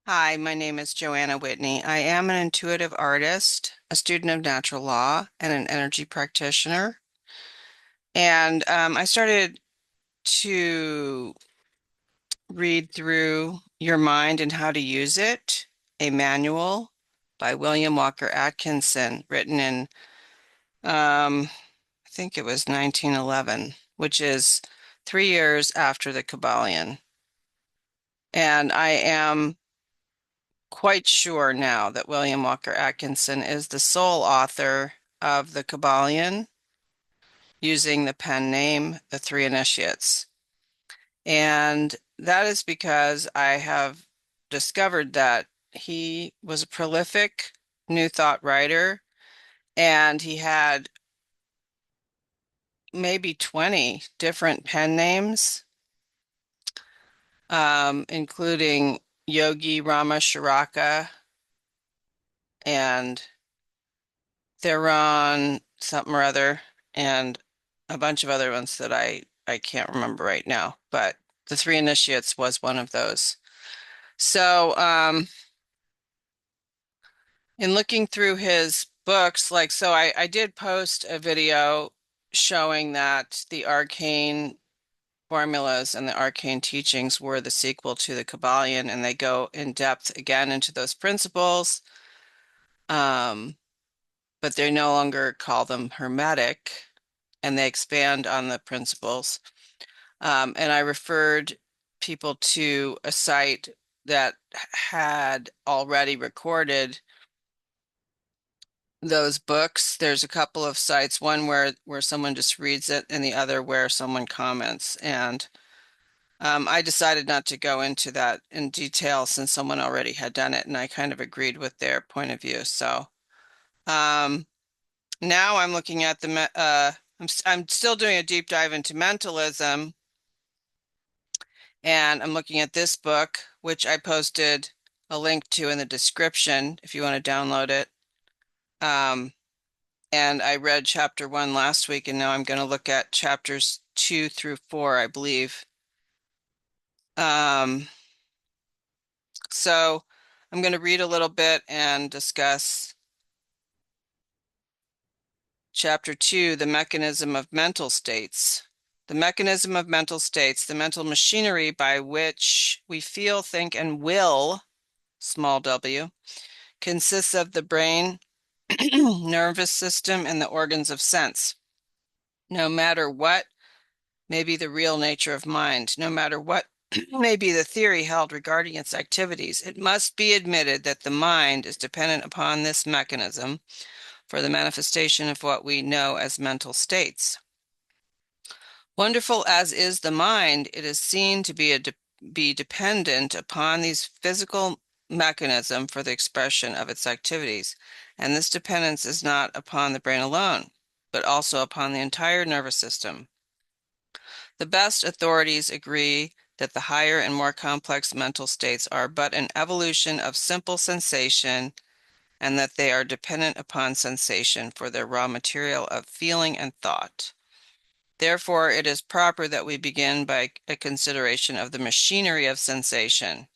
Hi, my name is Joanna Whitney. I am an intuitive artist, a student of natural law, and an energy practitioner. And I started to read through Your Mind and How to Use It, a manual by William Walker Atkinson, written in, I think it was 1911, which is 3 years after the Kybalion. And I am quite sure now that William Walker Atkinson is the sole author of the Kybalion using the pen name The Three Initiates. And that is because I have discovered that he was a prolific New Thought writer and he had maybe 20 different pen names, including Yogi Rama Sharaka and Theron something or other, and a bunch of other ones that I can't remember right now, but the Three Initiates was one of those. So, in looking through his books, I did post a video showing that the arcane formulas and the arcane teachings were the sequel to the Kybalion, and they go in depth again into those principles. Um, but they no longer call them hermetic, and they expand on the principles. And I referred people to a site that had already recorded those books. There's a couple of sites, one where someone just reads it, and the other where someone comments. And I decided not to go into that in detail since someone already had done it, and I kind of agreed with their point of view. So um, now I'm looking at I'm still doing a deep dive into mentalism, and I'm looking at this book, which I posted a link to in the description if you want to download it. Um, and I read chapter 1 last week, and now I'm going to look at chapters 2 through 4, I believe. Um, so I'm going to read a little bit and discuss chapter 2, the mechanism of mental states. The mechanism of mental states, the mental machinery by which we feel, think, and will, small w, consists of the brain, nervous system, and the organs of sense. No matter what may be the real nature of mind, no matter what may be the theory held regarding its activities, it must be admitted that the mind is dependent upon this mechanism for the manifestation of what we know as mental states. Wonderful as is the mind, it is seen to be dependent upon these physical mechanism for the expression of its activities, and this dependence is not upon the brain alone, but also upon the entire nervous system. The best authorities agree that the higher and more complex mental states are but an evolution of simple sensation, and that they are dependent upon sensation for their raw material of feeling and thought. Therefore, it is proper that we begin by a consideration of the machinery of sensation.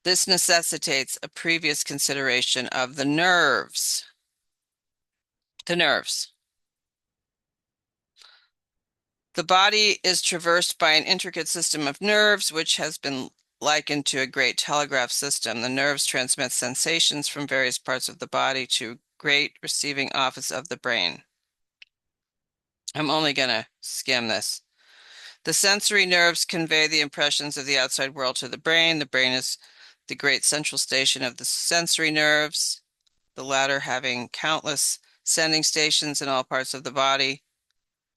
This necessitates a previous consideration of the nerves. The nerves. The body is traversed by an intricate system of nerves, which has been likened to a great telegraph system. The nerves transmit sensations from various parts of the body to great receiving office of the brain. I'm only going to skim this. The sensory nerves convey the impressions of the outside world to the brain. The brain is the great central station of the sensory nerves, the latter having countless sending stations in all parts of the body,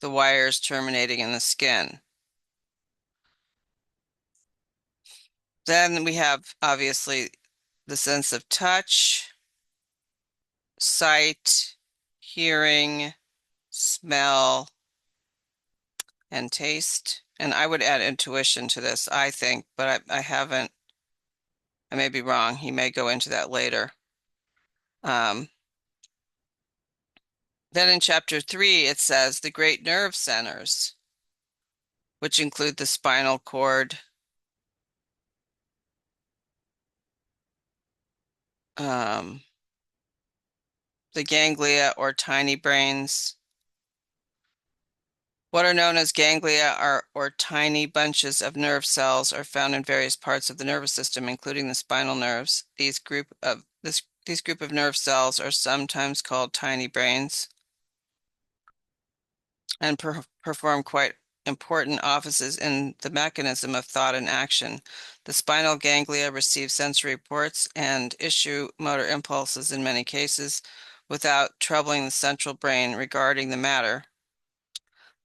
the wires terminating in the skin. Then we have, obviously, the sense of touch, sight, hearing, smell, and taste. And I would add intuition to this, I think, but I haven't. I may be wrong. He may go into that later. Um, then in chapter 3, it says the great nerve centers, which include the spinal cord, The ganglia or tiny brains. What are known as ganglia are or tiny bunches of nerve cells are found in various parts of the nervous system, including the spinal nerves. These group of nerve cells are sometimes called tiny brains and perform quite important offices in the mechanism of thought and action. The spinal ganglia receive sensory reports and issue motor impulses in many cases without troubling the central brain regarding the matter.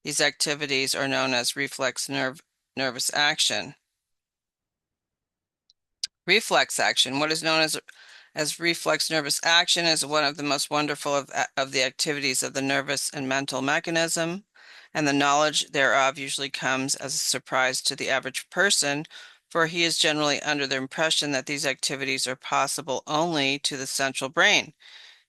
These activities are known as nervous action. Reflex action. What is known as reflex nervous action is one of the most wonderful of the activities of the nervous and mental mechanism, and the knowledge thereof usually comes as a surprise to the average person, for he is generally under the impression that these activities are possible only to the central brain.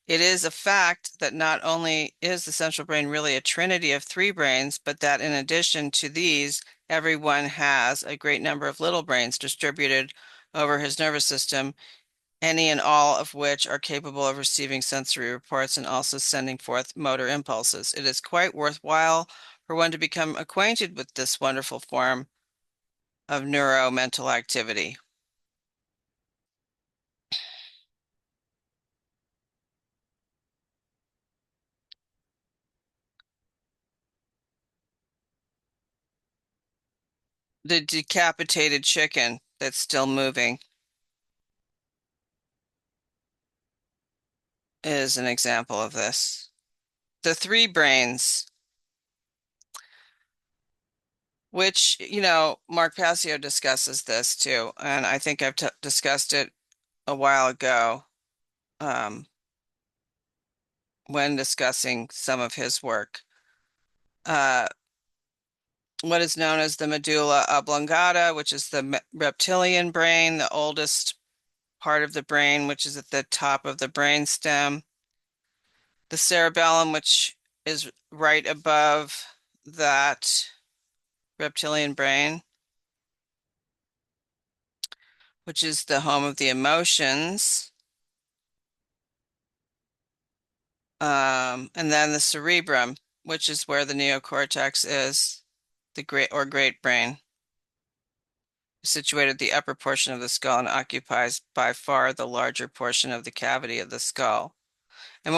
It is a fact that not only is the central brain really a trinity of three brains, but that in addition to these, everyone has a great number of little brains distributed over his nervous system, any and all of which are capable of receiving sensory reports and also sending forth motor impulses. It is quite worthwhile for one to become acquainted with this wonderful form of neuromental activity. The decapitated chicken that's still moving is an example of this. The three brains, which, Mark Passio discusses this too, and I think I've discussed it a while ago when discussing some of his work. What is known as the medulla oblongata, which is the reptilian brain, the oldest part of the brain, which is at the top of the brain stem. The cerebellum, which is right above that reptilian brain, which is the home of the emotions. And then the cerebrum, which is where the neocortex is, the great brain, situated at the upper portion of the skull and occupies by far the larger portion of the cavity of the skull. And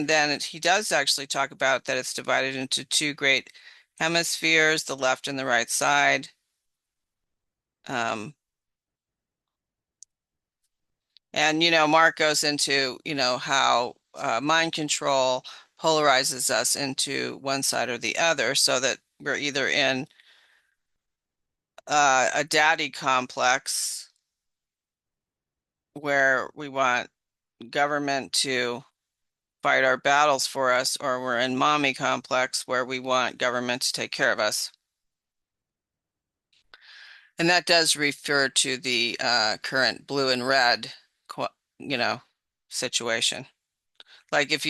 then he does actually talk about that it's divided into two great hemispheres, the left and the right side. And Mark goes into how mind control polarizes us into one side or the other, so that we're either in a daddy complex where we want government to fight our battles for us, or we're in mommy complex where we want government to take care of us. And that does refer to the current blue and red, you know, situation. Like if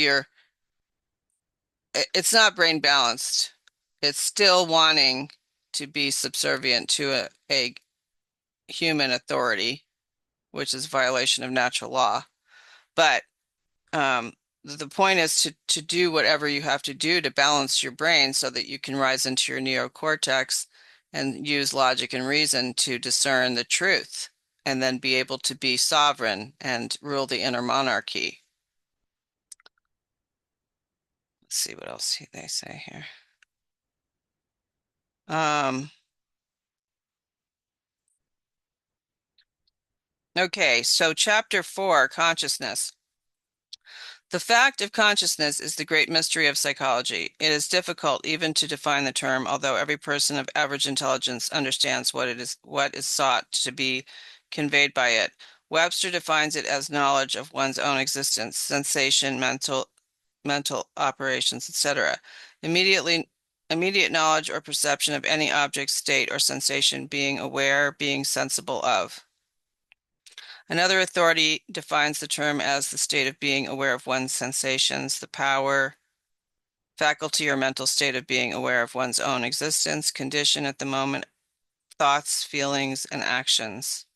it's not brain balanced. It's still wanting to be subservient to a human authority, which is a violation of natural law. But the point is to do whatever you have to do to balance your brain so that you can rise into your neocortex and use logic and reason to discern the truth and then be able to be sovereign and rule the inner monarchy. Let's see what else they say here. Okay, so chapter 4, consciousness. The fact of consciousness is the great mystery of psychology. It is difficult even to define the term, although every person of average intelligence understands what is sought to be conveyed by it. Webster defines it as knowledge of one's own existence, sensation, mental operations, etc. Immediate knowledge or perception of any object, state, or sensation, being aware, being sensible of. Another authority defines the term as the state of being aware of one's sensations, the power, faculty, or mental state of being aware of one's own existence, condition at the moment, thoughts, feelings, and actions.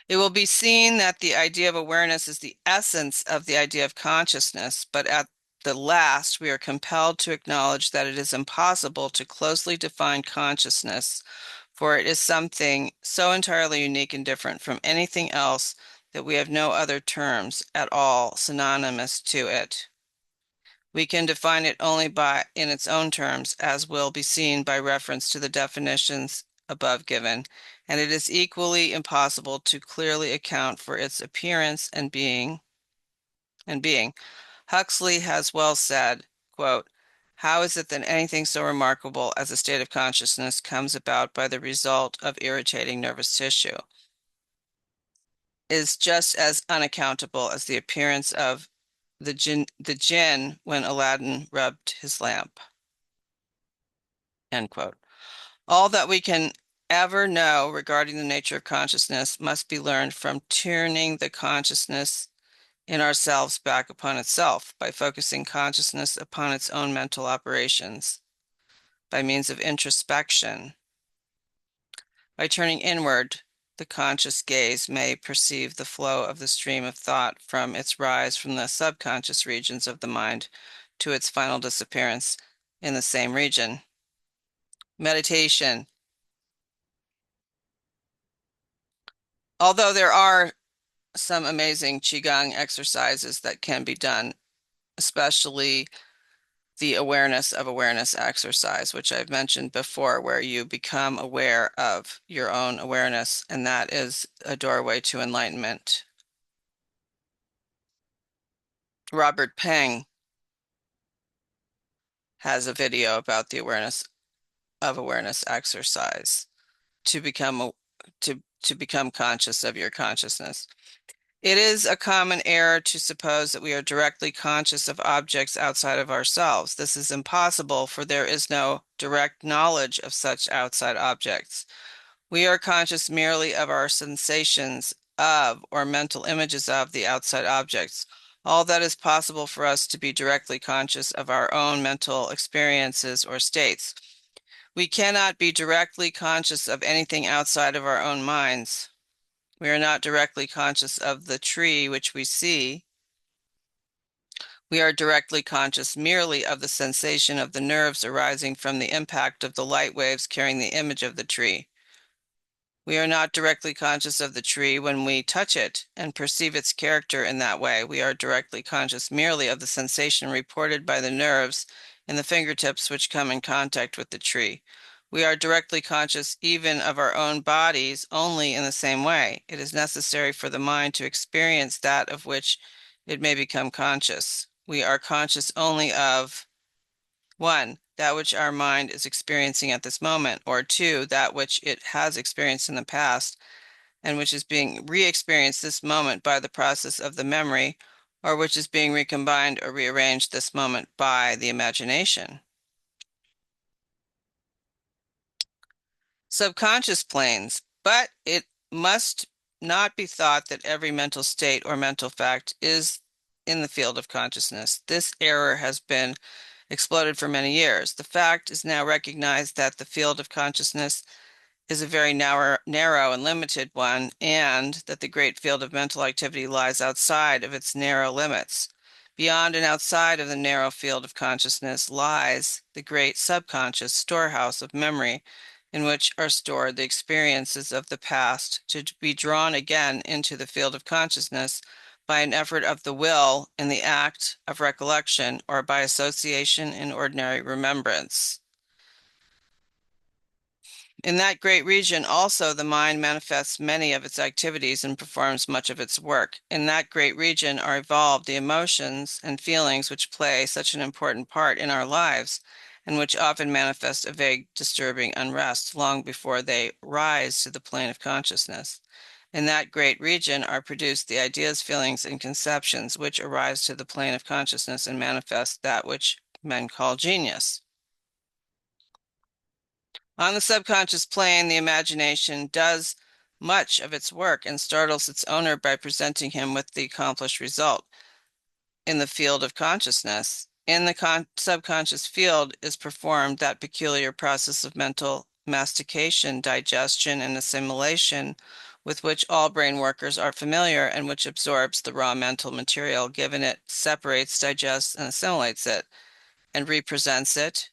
It will be seen that the idea of awareness is the essence of the idea of consciousness, but at the last, we are compelled to acknowledge that it is impossible to closely define consciousness, for it is something so entirely unique and different from anything else that we have no other terms at all synonymous to it. We can define it only in its own terms, as will be seen by reference to the definitions above given, and it is equally impossible to clearly account for its appearance and being. Huxley has well said, quote, "How is it that anything so remarkable as a state of consciousness comes about by the result of irritating nervous tissue? Is just as unaccountable as the appearance of the jinn when Aladdin rubbed his lamp." End quote. All that we can ever know regarding the nature of consciousness must be learned from turning the consciousness in ourselves back upon itself by focusing consciousness upon its own mental operations by means of introspection. By turning inward, the conscious gaze may perceive the flow of the stream of thought from its rise from the subconscious regions of the mind to its final disappearance in the same region. Meditation. Although there are some amazing Qigong exercises that can be done, especially the awareness of awareness exercise, which I've mentioned before, where you become aware of your own awareness, and that is a doorway to enlightenment. Robert Peng has a video about the awareness of awareness exercise to become to become conscious of your consciousness. It is a common error to suppose that we are directly conscious of objects outside of ourselves. This is impossible, for there is no direct knowledge of such outside objects. We are conscious merely of our sensations of or mental images of the outside objects. All that is possible for us to be directly conscious of our own mental experiences or states. We cannot be directly conscious of anything outside of our own minds. We are not directly conscious of the tree which we see. We are directly conscious merely of the sensation of the nerves arising from the impact of the light waves carrying the image of the tree. We are not directly conscious of the tree when we touch it and perceive its character in that way. We are directly conscious merely of the sensation reported by the nerves in the fingertips which come in contact with the tree. We are directly conscious even of our own bodies only in the same way. It is necessary for the mind to experience that of which it may become conscious. We are conscious only of 1, that which our mind is experiencing at this moment, or 2, that which it has experienced in the past and which is being re-experienced this moment by the process of the memory, or which is being recombined or rearranged this moment by the imagination. Subconscious planes, but it must not be thought that every mental state or mental fact is in the field of consciousness. This error has been exploded for many years. The fact is now recognized that the field of consciousness is a very narrow and limited one, and that the great field of mental activity lies outside of its narrow limits. Beyond and outside of the narrow field of consciousness lies the great subconscious storehouse of memory, in which are stored the experiences of the past, to be drawn again into the field of consciousness by an effort of the will in the act of recollection, or by association in ordinary remembrance. In that great region also the mind manifests many of its activities and performs much of its work. In that great region are evolved the emotions and feelings which play such an important part in our lives, and which often manifest a vague, disturbing unrest long before they rise to the plane of consciousness. In that great region are produced the ideas, feelings, and conceptions which arise to the plane of consciousness and manifest that which men call genius. On the subconscious plane, the imagination does much of its work and startles its owner by presenting him with the accomplished result. In the field of consciousness, in the subconscious field is performed that peculiar process of mental mastication, digestion, and assimilation with which all brain workers are familiar and which absorbs the raw mental material given it, separates, digests, and assimilates it, and represents it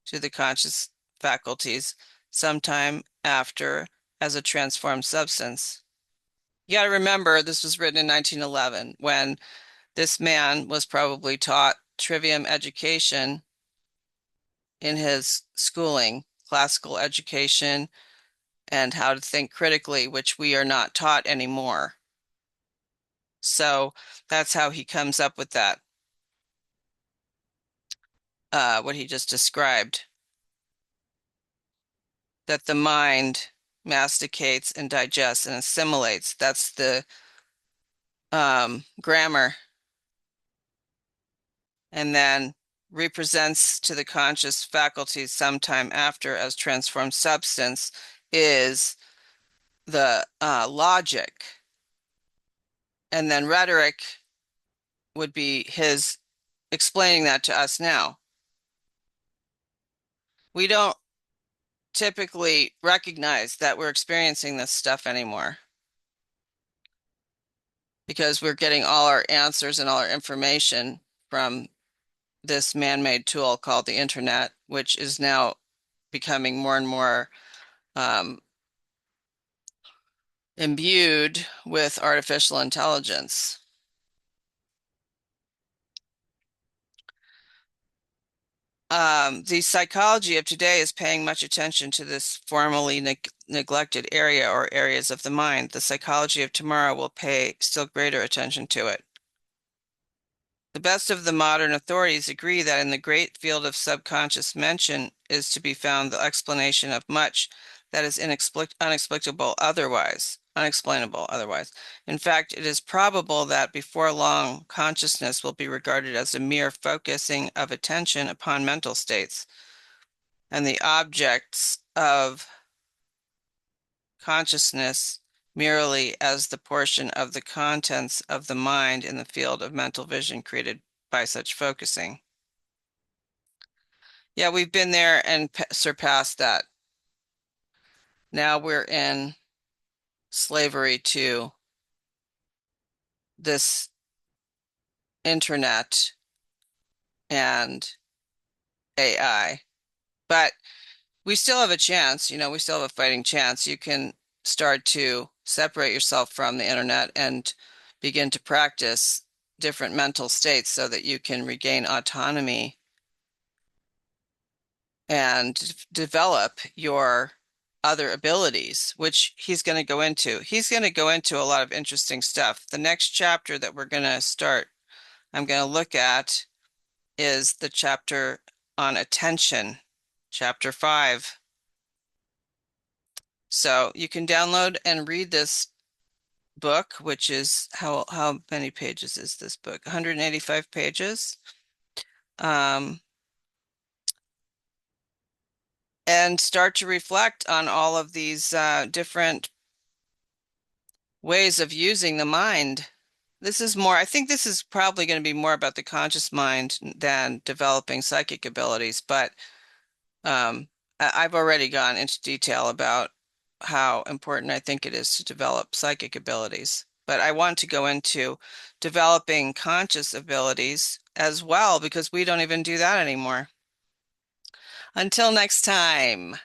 to the conscious faculties sometime after as a transformed substance. You got to remember, this was written in 1911 when this man was probably taught trivium education in his schooling, classical education, and how to think critically, which we are not taught anymore. So that's how he comes up with that, what he just described, that the mind masticates and digests and assimilates. That's the grammar, and then represents to the conscious faculties sometime after as transformed substance is the logic. And then rhetoric would be his explaining that to us now. We don't typically recognize that we're experiencing this stuff anymore because we're getting all our answers and all our information from this man-made tool called the internet, which is now becoming more and more imbued with artificial intelligence. The psychology of today is paying much attention to this formerly neglected area or areas of the mind. The psychology of tomorrow will pay still greater attention to it. The best of the modern authorities agree that in the great field of subconscious mention is to be found the explanation of much that is unexplainable otherwise. In fact, it is probable that before long, consciousness will be regarded as a mere focusing of attention upon mental states, and the objects of consciousness merely as the portion of the contents of the mind in the field of mental vision created by such focusing. Yeah, we've been there and surpassed that. Now we're in slavery to this internet and AI. But we still have a chance, we still have a fighting chance. You can start to separate yourself from the internet and begin to practice different mental states so that you can regain autonomy and develop your other abilities, which he's going to go into. He's going to go into a lot of interesting stuff. The next chapter that we're going to start, I'm going to look at, is the chapter on attention, chapter 5. So you can download and read this book, which is how many pages is this book? 185 pages. And start to reflect on all of these different ways of using the mind. This is more, I think this is probably going to be more about the conscious mind than developing psychic abilities, but I've already gone into detail about how important I think it is to develop psychic abilities. But I want to go into developing conscious abilities as well, because we don't even do that anymore. Until next time.